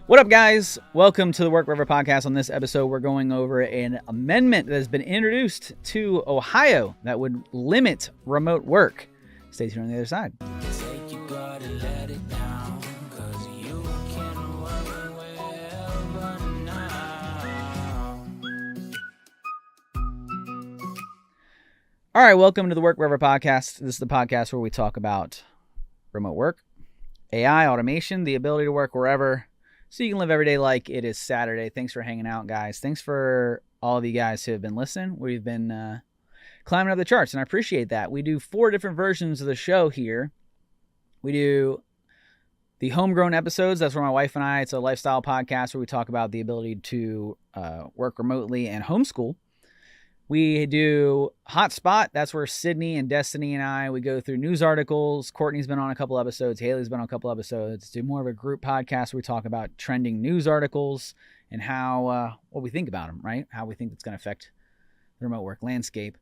What up, guys? Welcome to the Work Wherever podcast. On this episode, we're going over an amendment that has been introduced to Ohio that would limit remote work. Stay tuned on the other side. All right, welcome to the Work Wherever podcast. This is the podcast where we talk about remote work, AI, automation, the ability to work wherever, so you can live every day like it is Saturday. Thanks for hanging out, guys. Thanks for all of you guys who have been listening. We've been climbing up the charts, and I appreciate that. We do 4 different versions of the show here. We do the homegrown episodes. That's where my wife and I, it's a lifestyle podcast where we talk about the ability to work remotely and homeschool. We do Hotspot. That's where Sydney and Destiny and I, we go through news articles. Courtney's been on a couple episodes. Haley's been on a couple episodes. Do more of a group podcast where we talk about trending news articles and how, what we think about them, right? How we think it's going to affect the remote work landscape.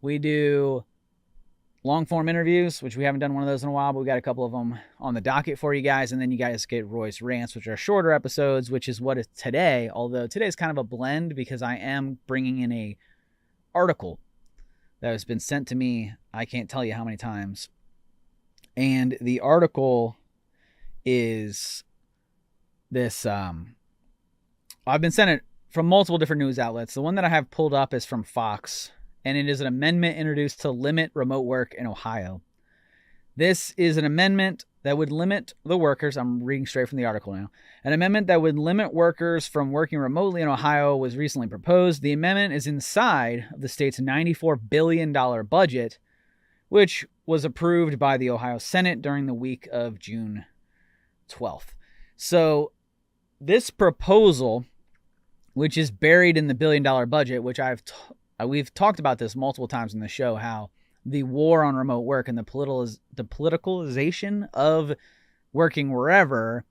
We do long form interviews, which we haven't done one of those in a while, but we got a couple of them on the docket for you guys. And then you guys get Royce Rants, which are shorter episodes, which is what is today. Although today is kind of a blend because I am bringing in a article that has been sent to me, I can't tell you how many times, and the article is this I've been sent it from multiple different news outlets. The one that I have pulled up is from Fox, and it is an amendment introduced to limit remote work in Ohio. This is an amendment that would limit the workers. I'm reading straight from the article now. An amendment that would limit workers from working remotely in Ohio was recently proposed. The amendment is inside of the state's $94 billion budget, which was approved by the Ohio Senate during the week of June 12th. So this proposal, which is buried in the $1 billion budget, which we've talked about this multiple times in the show, how the war on remote work and the politicalization of working wherever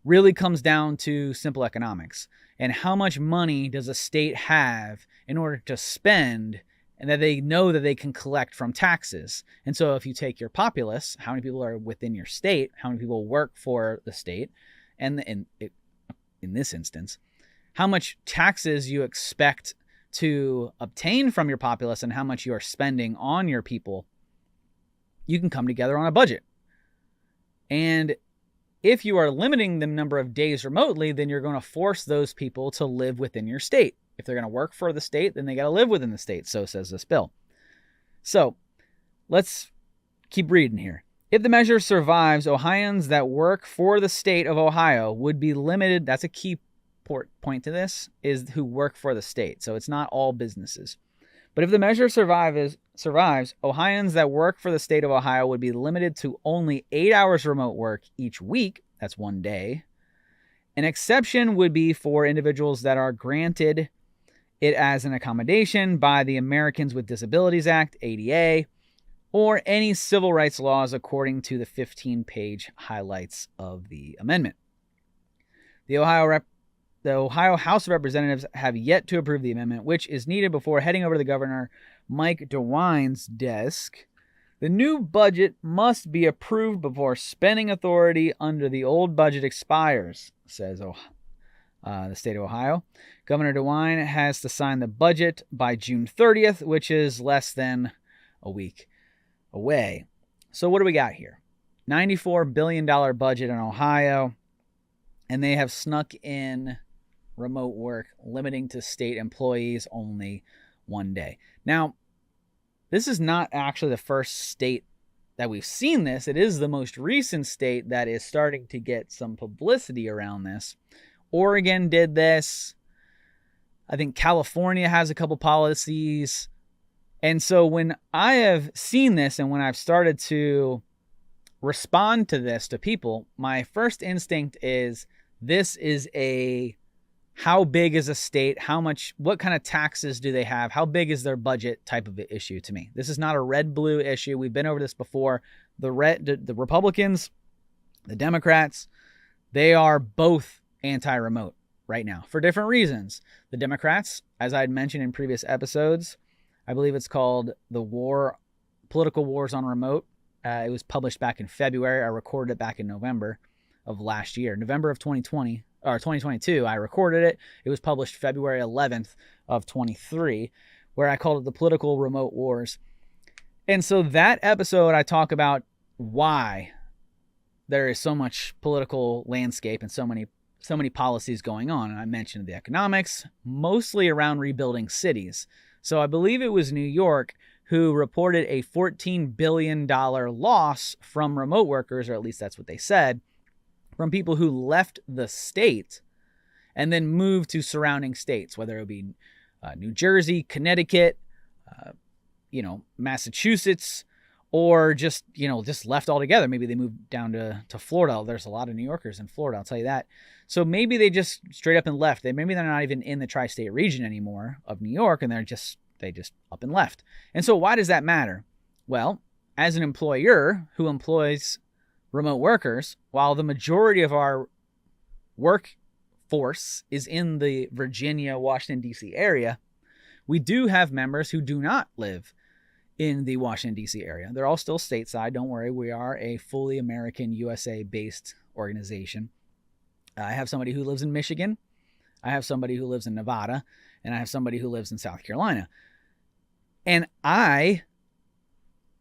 really comes down to simple economics. And how much money does a state have in order to spend and that they know that they can collect from taxes? And so if you take your populace, how many people are within your state, how many people work for the state, and in this instance, how much taxes you expect to obtain from your populace and how much you are spending on your people, you can come together on a budget. And if you are limiting the number of days remotely, then you're going to force those people to live within your state. If they're going to work for the state, then they got to live within the state. So says this bill. So let's keep reading here. If the measure survives, Ohioans that work for the state of Ohio would be limited. That's a key point to this, is who work for the state. So it's not all businesses. But if the measure survives, Ohioans that work for the state of Ohio would be limited to only 8 hours remote work each week. That's one day. An exception would be for individuals that are granted it as an accommodation by the Americans with Disabilities Act, ADA, or any civil rights laws according to the 15-page highlights of the amendment. The Ohio House of Representatives have yet to approve the amendment, which is needed before heading over to the Governor Mike DeWine's desk. The new budget must be approved before spending authority under the old budget expires, says the state of Ohio. Governor DeWine has to sign the budget by June 30th, which is less than a week away. So what do we got here? $94 billion budget in Ohio, and they have snuck in remote work, limiting to state employees only one day. Now, this is not actually the first state that we've seen this. It is the most recent state that is starting to get some publicity around this. Oregon did this. I think California has a couple policies. And so when I have seen this and when I've started to respond to this to people, my first instinct is this is a how big is a state, what kind of taxes do they have, how big is their budget type of issue to me. This is not a red-blue issue. We've been over this before. The Republicans, the Democrats, they are both anti-remote right now for different reasons. The Democrats, as I'd mentioned in previous episodes, I believe it's called Political Wars on Remote. It was published back in February. I recorded it back in November of last year, November of 2020. or 2022. I recorded it. It was published February 11th of 23, where I called it The Political Remote Wars. And so that episode, I talk about why there is so much political landscape and so many policies going on. And I mentioned the economics, mostly around rebuilding cities. So I believe it was New York who reported a $14 billion loss from remote workers, or at least that's what they said, from people who left the state and then moved to surrounding states, whether it be New Jersey, Connecticut, Massachusetts, or just left altogether. Maybe they moved down to Florida. There's a lot of New Yorkers in Florida, I'll tell you that. So maybe they just straight up and left. Maybe they're not even in the tri-state region anymore of New York, and they just up and left. And so why does that matter? Well, as an employer who employs remote workers, while the majority of our workforce is in the Virginia, Washington, D.C. area, we do have members who do not live in the Washington, D.C. area. They're all still stateside. Don't worry. We are a fully American, USA-based organization. I have somebody who lives in Michigan. I have somebody who lives in Nevada. And I have somebody who lives in South Carolina. And I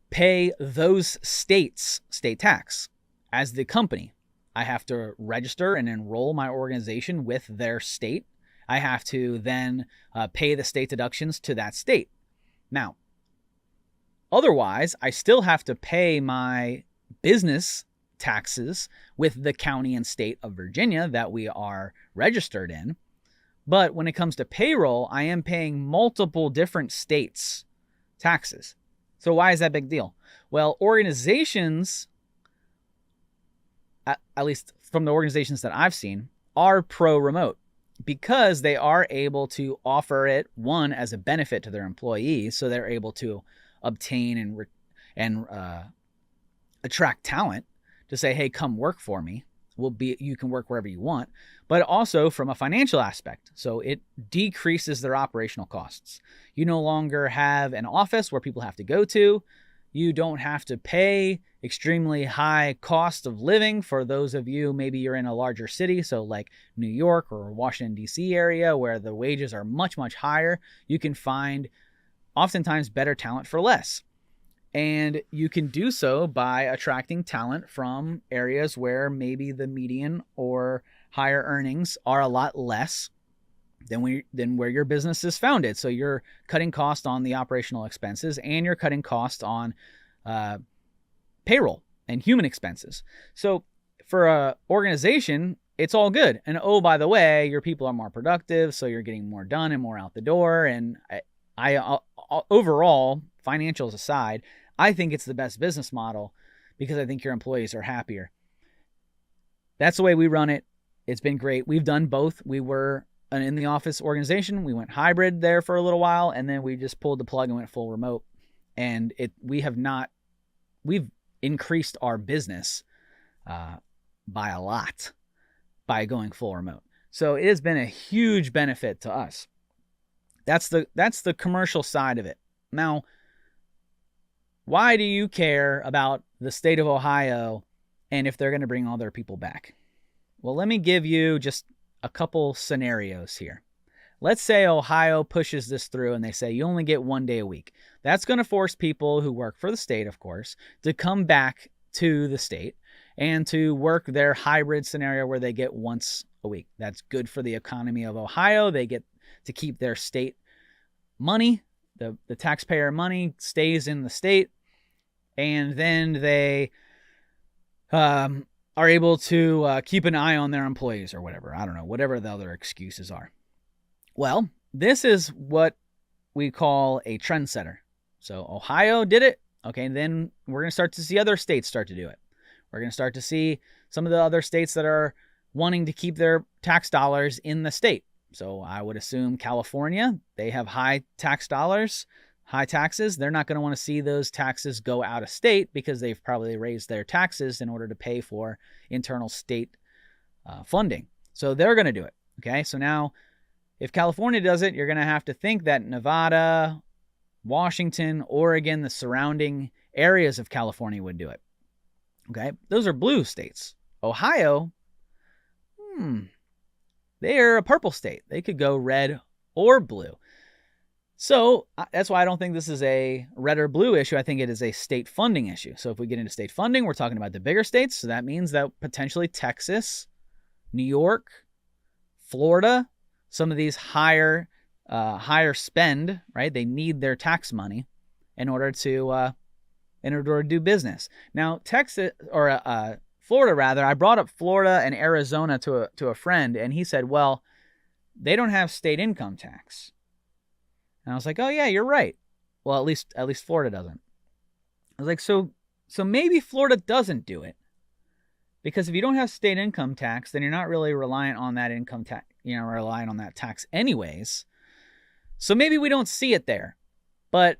pay those states state tax as the company. I have to register and enroll my organization with their state. I have to then pay the state deductions to that state. Now, otherwise, I still have to pay my business taxes with the county and state of Virginia that we are registered in. But when it comes to payroll, I am paying multiple different states' taxes. So why is that a big deal? Well, organizations, at least from the organizations that I've seen, are pro-remote because they are able to offer it, one, as a benefit to their employees, so they're able to obtain and attract talent to say, hey, come work for me. You can work wherever you want, but also from a financial aspect. So it decreases their operational costs. You no longer have an office where people have to go to. You don't have to pay extremely high cost of living for those of you, maybe you're in a larger city, so like New York or Washington, D.C. area, where the wages are much, much higher. You can find oftentimes better talent for less. And you can do so by attracting talent from areas where maybe the median or higher earnings are a lot less than where your business is founded. So you're cutting cost on the operational expenses, and you're cutting cost on payroll and human expenses. So for an organization, it's all good. And oh, by the way, your people are more productive, so you're getting more done and more out the door. And I overall, financials aside, I think it's the best business model because I think your employees are happier. That's the way we run it. It's been great. We've done both. We were an in-the-office organization. We went hybrid there for a little while, and then we just pulled the plug and went full remote. And we've increased our business by a lot by going full remote. So it has been a huge benefit to us. That's the commercial side of it. Now, why do you care about the state of Ohio and if they're going to bring all their people back? Well, let me give you just a couple scenarios here. Let's say Ohio pushes this through and they say you only get 1 day a week. That's going to force people who work for the state, of course, to come back to the state and to work their hybrid scenario where they get once a week. That's good for the economy of Ohio. They get to keep their state money. The taxpayer money stays in the state. And then they are able to keep an eye on their employees or whatever. I don't know, whatever the other excuses are. Well, this is what we call a trendsetter. So Ohio did it. Okay, and then we're going to start to see other states start to do it. We're going to start to see some of the other states that are wanting to keep their tax dollars in the state. So I would assume California, they have high tax dollars, high taxes. They're not going to want to see those taxes go out of state because they've probably raised their taxes in order to pay for internal state funding. So they're going to do it. Okay, so now if California does it, you're going to have to think that Nevada, Washington, Oregon, the surrounding areas of California would do it. Okay, those are blue states. Ohio, they're a purple state. They could go red or blue. So that's why I don't think this is a red or blue issue. I think it is a state funding issue. So if we get into state funding, we're talking about the bigger states. So that means that potentially Texas, New York, Florida, some of these higher spend, right? They need their tax money in order to do business. Now, Texas or Florida rather, I brought up Florida and Arizona to a friend, and he said, well, they don't have state income tax. And I was like, oh yeah, you're right. Well, at least Florida doesn't. I was like, so maybe Florida doesn't do it. Because if you don't have state income tax, then you're not really reliant on that income tax, relying on that tax anyways. So maybe we don't see it there. But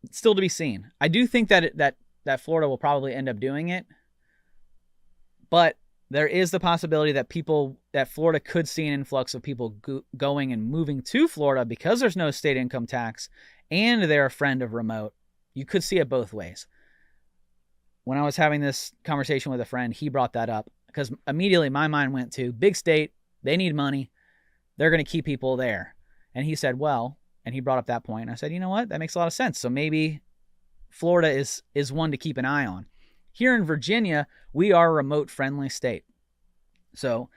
it's still to be seen. I do think that Florida will probably end up doing it. But there is the possibility that Florida could see an influx of people going and moving to Florida because there's no state income tax and they're a friend of remote. You could see it both ways. When I was having this conversation with a friend, he brought that up because immediately my mind went to big state. They need money. They're going to keep people there. And he said, well, and he brought up that point. And I said, you know what? That makes a lot of sense. So maybe Florida is one to keep an eye on. Here in Virginia, we are a remote-friendly state. So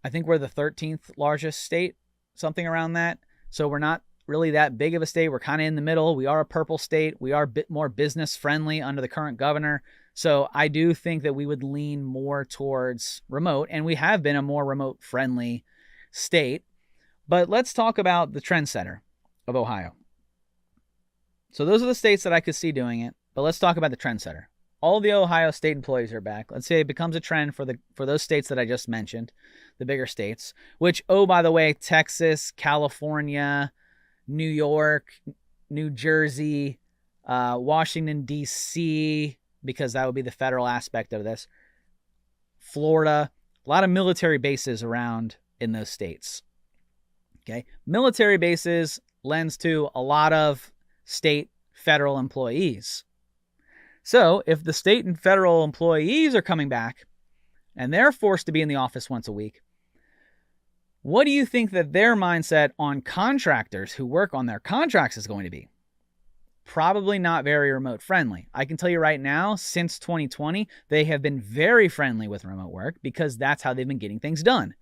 I think we're the 13th largest state, something around that. So we're not really that big of a state. We're kind of in the middle. We are a purple state. We are a bit more business-friendly under the current governor. So I do think that we would lean more towards remote, and we have been a more remote-friendly state. But let's talk about the trendsetter of Ohio. So those are the states that I could see doing it, but let's talk about the trendsetter. All the Ohio state employees are back. Let's say it becomes a trend for those states that I just mentioned, the bigger states, which, oh, by the way, Texas, California, New York, New Jersey, Washington, D.C., because that would be the federal aspect of this, Florida, a lot of military bases around in those states. Okay, military bases lends to a lot of state federal employees. So if the state and federal employees are coming back and they're forced to be in the office once a week, what do you think that their mindset on contractors who work on their contracts is going to be? Probably not very remote friendly. I can tell you right now, since 2020, they have been very friendly with remote work because that's how they've been getting things done.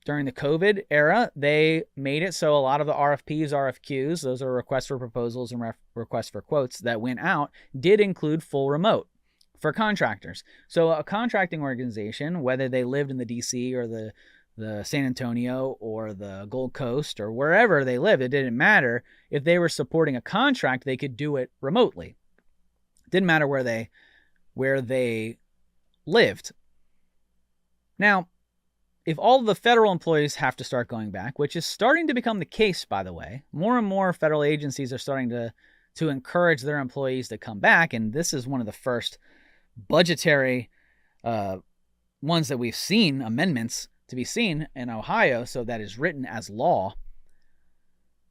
During the COVID era, they made it so a lot of the RFPs, RFQs, those are requests for proposals and requests for quotes that went out, did include full remote for contractors. So a contracting organization, whether they lived in the DC or the San Antonio or the Gold Coast or wherever they lived, it didn't matter. If they were supporting a contract, they could do it remotely. It didn't matter where they lived. Now, if all of the federal employees have to start going back, which is starting to become the case, by the way, more and more federal agencies are starting to encourage their employees to come back, and this is one of the first budgetary ones that we've seen, amendments to be seen in Ohio, so that is written as law.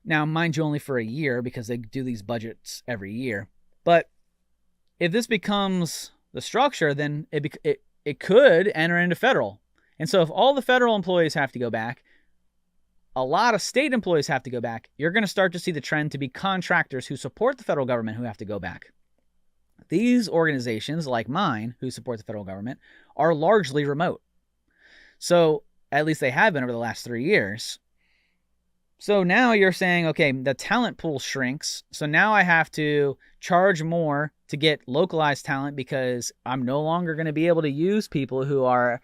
Now, mind you, only for a year because they do these budgets every year. But if this becomes the structure, then it could enter into federal. And so if all the federal employees have to go back, a lot of state employees have to go back, you're going to start to see the trend to be contractors who support the federal government who have to go back. These organizations, like mine, who support the federal government, are largely remote. So at least they have been over the last 3 years. So now you're saying, okay, the talent pool shrinks. So now I have to charge more to get localized talent because I'm no longer going to be able to use people who are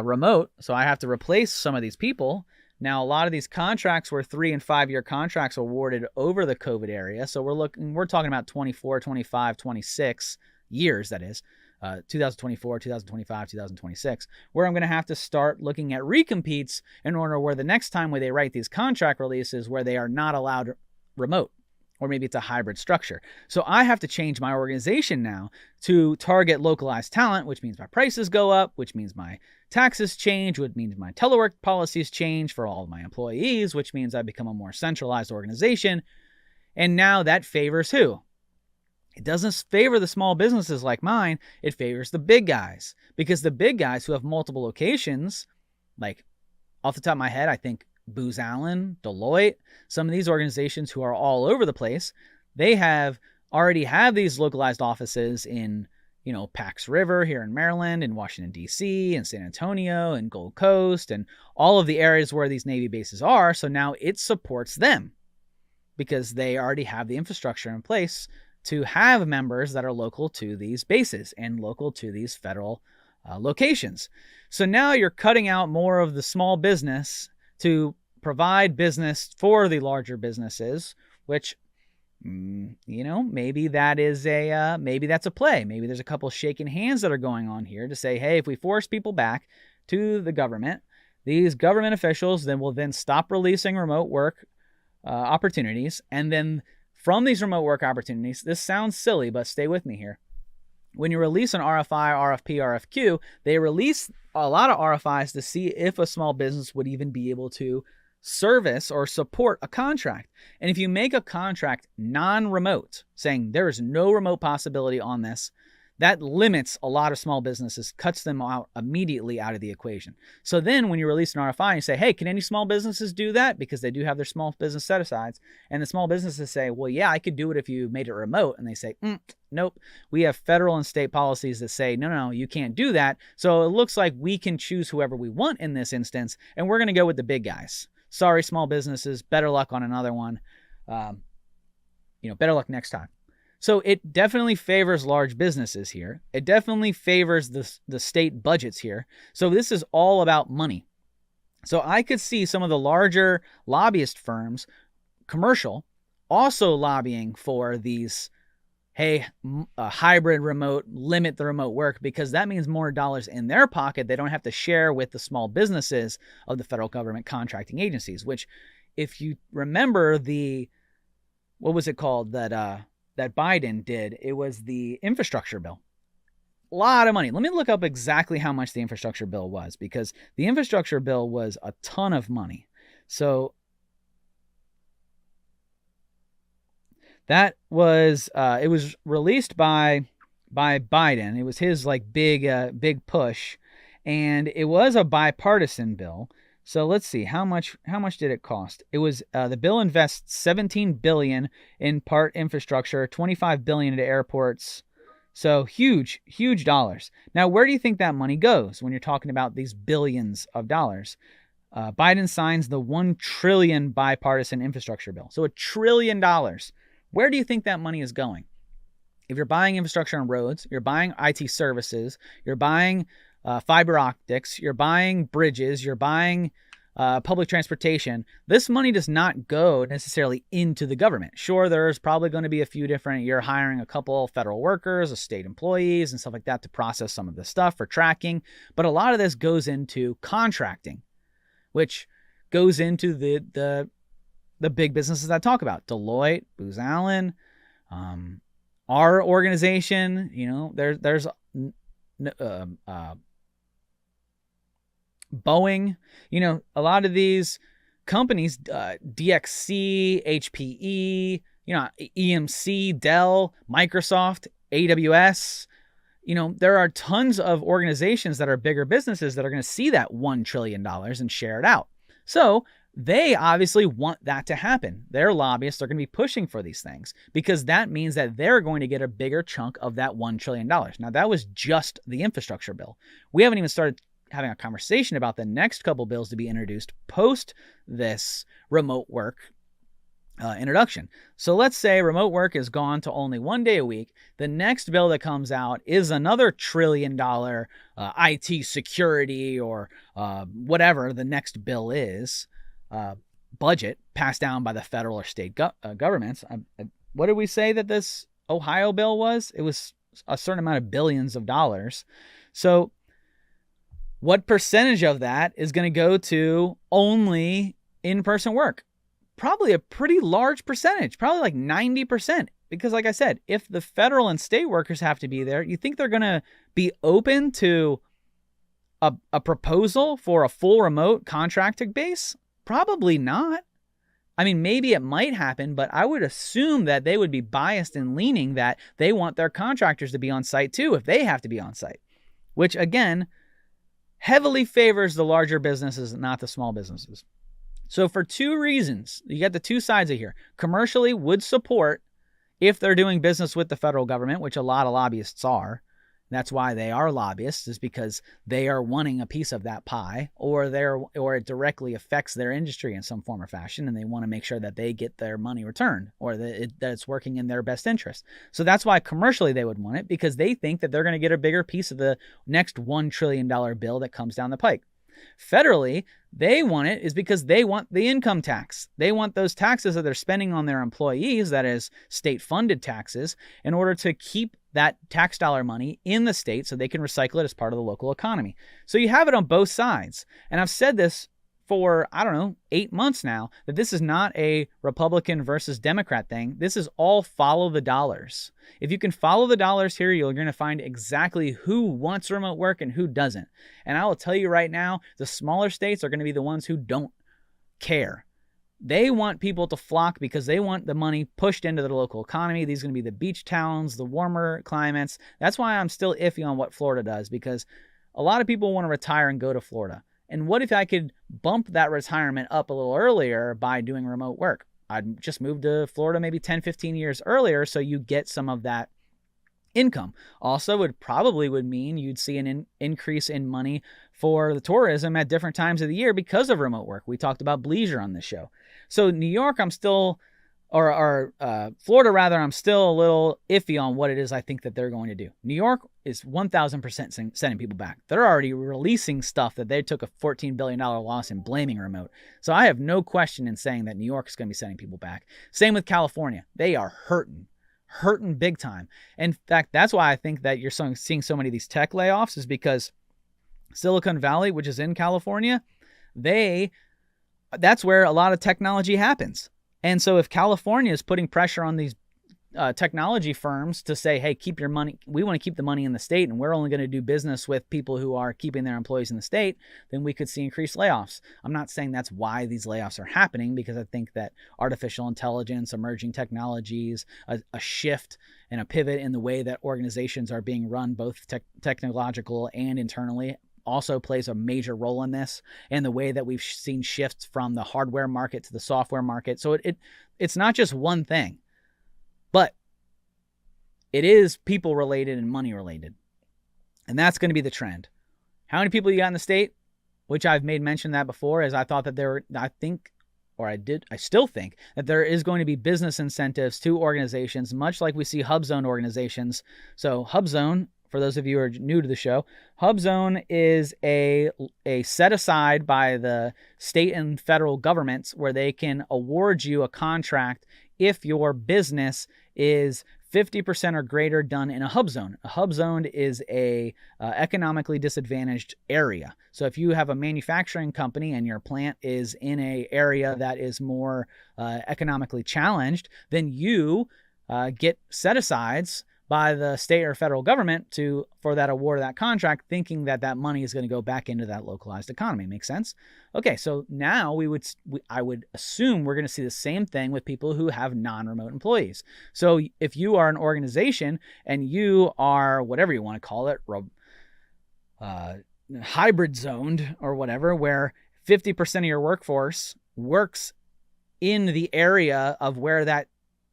remote. So I have to replace some of these people. Now, a lot of these contracts were 3 and 5 year contracts awarded over the COVID area. So we're talking about 24, 25, 26 years, that is, 2024, 2025, 2026, where I'm going to have to start looking at recompetes in order where the next time where they write these contract releases where they are not allowed remote, or maybe it's a hybrid structure. So I have to change my organization now to target localized talent, which means my prices go up, which means my taxes change, which means my telework policies change for all of my employees, which means I become a more centralized organization. And now that favors who? It doesn't favor the small businesses like mine. It favors the big guys, because the big guys who have multiple locations, Like off the top of my head, I think Booz Allen, Deloitte, some of these organizations who are all over the place, they already have these localized offices in, Pax River here in Maryland, in Washington, D.C., and San Antonio, and Gold Coast, and all of the areas where these Navy bases are. So now it supports them because they already have the infrastructure in place to have members that are local to these bases and local to these federal locations. So now you're cutting out more of the small business to provide business for the larger businesses, which, maybe that's a play. Maybe there's a couple shaking hands that are going on here to say, hey, if we force people back to the government, these government officials will stop releasing remote work opportunities. And then from these remote work opportunities, this sounds silly, but stay with me here. When you release an RFI, RFP, RFQ, they release a lot of RFIs to see if a small business would even be able to service or support a contract. And if you make a contract non-remote, saying there is no remote possibility on this, that limits a lot of small businesses, cuts them out immediately out of the equation. So then when you release an RFI and you say, hey, can any small businesses do that? Because they do have their small business set-asides. And the small businesses say, well, yeah, I could do it if you made it remote. And they say, nope. We have federal and state policies that say, no, you can't do that. So it looks like we can choose whoever we want in this instance, and we're going to go with the big guys. Sorry, small businesses. Better luck on another one. Better luck next time. So it definitely favors large businesses here. It definitely favors the state budgets here. So this is all about money. So I could see some of the larger lobbyist firms, commercial, also lobbying for these, hey, a hybrid remote, limit the remote work, because that means more dollars in their pocket. They don't have to share with the small businesses of the federal government contracting agencies, which if you remember what was it called that Biden did? It was the infrastructure bill. A lot of money. Let me look up exactly how much the infrastructure bill was, because the infrastructure bill was a ton of money. So that was, it was released by Biden. It was his big push, and it was a bipartisan bill. So let's see, how much did it cost? It was the bill invests $17 billion in part infrastructure, $25 billion into airports. So huge dollars. Now, where do you think that money goes when you're talking about these billions of dollars? Biden signs the $1 trillion bipartisan infrastructure bill. So $1 trillion. Where do you think that money is going? If you're buying infrastructure on roads, you're buying IT services, you're buying fiber optics, you're buying bridges, you're buying public transportation, this money does not go necessarily into the government. Sure, there's probably going to be a few different, you're hiring a couple federal workers, state employees and stuff like that to process some of this stuff for tracking. But a lot of this goes into contracting, which goes into the big businesses I talk about. Deloitte, Booz Allen, our organization, there's Boeing, a lot of these companies, DXC, HPE, EMC, Dell, Microsoft, AWS, there are tons of organizations that are bigger businesses that are going to see that $1 trillion and share it out. So they obviously want that to happen. Their lobbyists are going to be pushing for these things because that means that they're going to get a bigger chunk of that $1 trillion. Now, that was just the infrastructure bill. We haven't even started having a conversation about the next couple bills to be introduced post this remote work introduction. So let's say remote work is gone to only 1 day a week. The next bill that comes out is another $1 trillion IT security or whatever the next bill is, budget passed down by the federal or state governments. What did we say that this Ohio bill was? It was a certain amount of billions of dollars. So what percentage of that is going to go to only in-person work? Probably a pretty large percentage, probably like 90%. Because like I said, if the federal and state workers have to be there, you think they're going to be open to a proposal for a full remote contracting base? Probably not. I mean, maybe it might happen, but I would assume that they would be biased and leaning that they want their contractors to be on site too if they have to be on site. Which again, heavily favors the larger businesses, not the small businesses. So for two reasons, you got the two sides of here. Commercially would support if they're doing business with the federal government, which a lot of lobbyists are. That's why they are lobbyists, is because they are wanting a piece of that pie, or it directly affects their industry in some form or fashion, and they want to make sure that they get their money returned, or that it's working in their best interest. So that's why commercially they would want it, because they think that they're going to get a bigger piece of the next $1 trillion bill that comes down the pike. Federally, they want it is because they want the income tax. They want those taxes that they're spending on their employees, that is state-funded taxes, in order to keep that tax dollar money in the state so they can recycle it as part of the local economy. So you have it on both sides. And I've said this for, 8 months now, that this is not a Republican versus Democrat thing. This is all follow the dollars. If you can follow the dollars here, you're going to find exactly who wants remote work and who doesn't. And I will tell you right now, the smaller states are going to be the ones who don't care. They want people to flock because they want the money pushed into the local economy. These are going to be the beach towns, the warmer climates. That's why I'm still iffy on what Florida does, because a lot of people want to retire and go to Florida. And what if I could bump that retirement up a little earlier by doing remote work? I'd just move to Florida maybe 10, 15 years earlier so you get some of that income. Also, it probably would mean you'd see an increase in money for the tourism at different times of the year because of remote work. We talked about bleisure on this show. So New York, I'm still, Florida rather, I'm still a little iffy on what it is I think that they're going to do. New York is 1,000% sending people back. They're already releasing stuff that they took a $14 billion loss in blaming remote. So I have no question in saying that New York is going to be sending people back. Same with California. They are hurting big time. In fact, that's why I think that you're seeing so many of these tech layoffs, is because Silicon Valley, which is in California, that's where a lot of technology happens. And so if California is putting pressure on these technology firms to say, hey, keep your money, we want to keep the money in the state, and we're only going to do business with people who are keeping their employees in the state, then we could see increased layoffs. I'm not saying that's why these layoffs are happening, because I think that artificial intelligence, emerging technologies, a shift and a pivot in the way that organizations are being run, both technological and internally, also plays a major role in this, and the way that we've seen shifts from the hardware market to the software market. So it's not just one thing, but it is people related and money related. And that's going to be the trend. How many people you got in the state? Which I've made mention that before, as I thought that I still think that there is going to be business incentives to organizations, much like we see HubZone organizations. So HubZone, for those of you who are new to the show, HubZone is a set aside by the state and federal governments where they can award you a contract if your business is 50% or greater done in a hub zone. A hub zone is a economically disadvantaged area. So if you have a manufacturing company and your plant is in an area that is more economically challenged, then you get set-asides by the state or federal government for that award of that contract, thinking that money is going to go back into that localized economy. Make sense? Okay, so now I would assume we're going to see the same thing with people who have non-remote employees. So if you are an organization and you are, whatever you want to call it, hybrid zoned or whatever, where 50% of your workforce works in the area of where that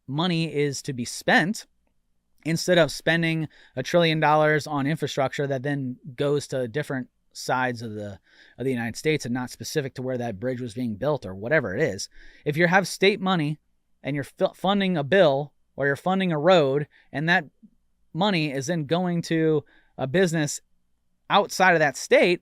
money is to be spent, instead of spending $1 trillion on infrastructure that then goes to different sides of the United States and not specific to where that bridge was being built or whatever it is. If you have state money and you're funding a bill or you're funding a road, and that money is then going to a business outside of that state,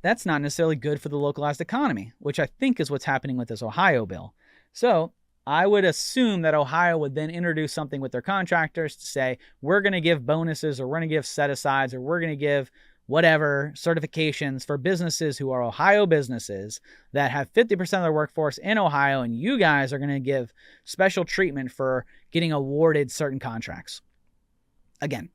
that's not necessarily good for the localized economy, which I think is what's happening with this Ohio bill. So I would assume that Ohio would then introduce something with their contractors to say, we're going to give bonuses, or we're going to give set-asides, or we're going to give whatever certifications for businesses who are Ohio businesses that have 50% of their workforce in Ohio, and you guys are going to give special treatment for getting awarded certain contracts. Again,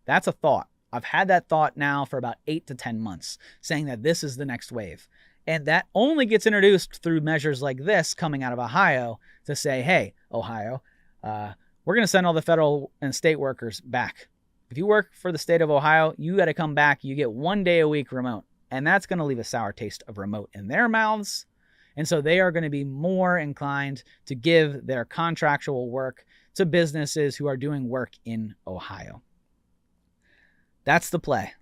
that's a thought. I've had that thought now for about 8 to 10 months, saying that this is the next wave. And that only gets introduced through measures like this coming out of Ohio to say, hey, Ohio, we're going to send all the federal and state workers back. If you work for the state of Ohio, you got to come back. You get 1 day a week remote. And that's going to leave a sour taste of remote in their mouths. And so they are going to be more inclined to give their contractual work to businesses who are doing work in Ohio. That's the play.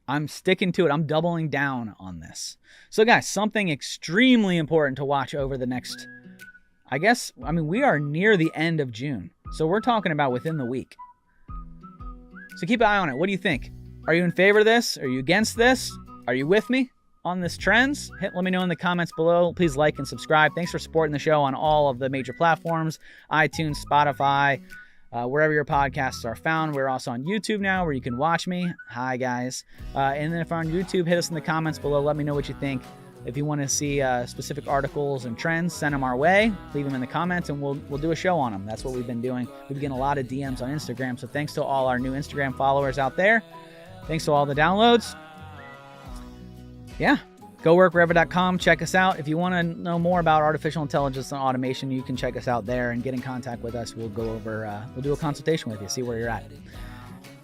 I'm sticking to it. I'm doubling down on this. So guys, something extremely important to watch over the next, we are near the end of June. So we're talking about within the week. So keep an eye on it. What do you think? Are you in favor of this? Are you against this? Are you with me on this trends? Let me know in the comments below. Please like and subscribe. Thanks for supporting the show on all of the major platforms, iTunes, Spotify, wherever your podcasts are found. We're also on YouTube now where you can watch me. Hi, guys. And then if you're on YouTube, hit us in the comments below. Let me know what you think. If you want to see specific articles and trends, send them our way. Leave them in the comments, and we'll do a show on them. That's what we've been doing. We've been getting a lot of DMs on Instagram, so thanks to all our new Instagram followers out there. Thanks to all the downloads. Yeah, goworkwherever.com. Check us out. If you want to know more about artificial intelligence and automation, you can check us out there and get in contact with us. We'll go over, we'll do a consultation with you, see where you're at.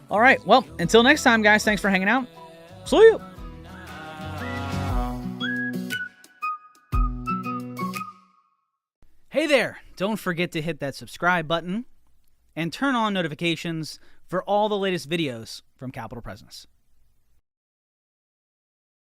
All right. Well, until next time, guys, thanks for hanging out. See you. Hey there. Don't forget to hit that subscribe button and turn on notifications for all the latest videos from Capital Presence.